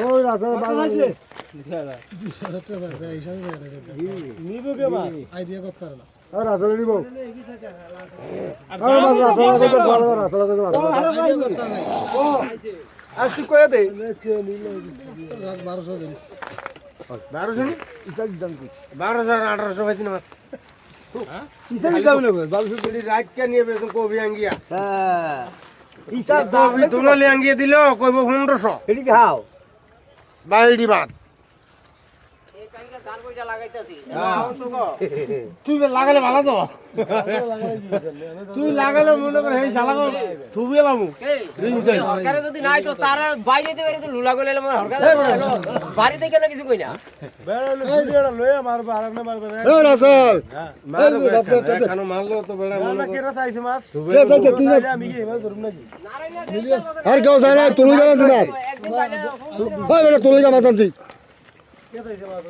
ওই রাসা বাজে নিবো কে মাছ আইডিয়া করতে পারে না আর রাসা নিব আর মাছ রাসা লাগে তো ভালো রাসা লাগে তো আইডিয়া করতে পারে ও আর তুই কয়ে দে 1200 দিস 1200 ইসাক দাম কি 12000 1800 হইছে না মাছ ইসাক দাম নেবে 1200 রাত কে নিয়ে বেতন কবি আঙ্গিয়া হ্যাঁ ইসাক দাম কবি দুনালি আঙ্গিয়া দিল কইব 1500 এটি খাও বাইডি বাদ তুই লাগালে ভালো তো তুই লাগালে মনে করে এই শালা তুই এলামু সরকারে যদি নাই তো তার বাইরে দিতে পারে তো লুলা গলে বাড়ি থেকে না কিছু কই না লয়ে মারবা আর না মারবা এ রাসেল কেন মারলো তো বেড়া মনে করে কেরা চাইছে মাছ কে চাইছে তুই আমি কি মাছ ধরুম নাকি আর কেউ চাই না তুই জানাস না একদিন বাইরে ভাই বেটা তুই মাছ আনছি কে চাইছে মাছ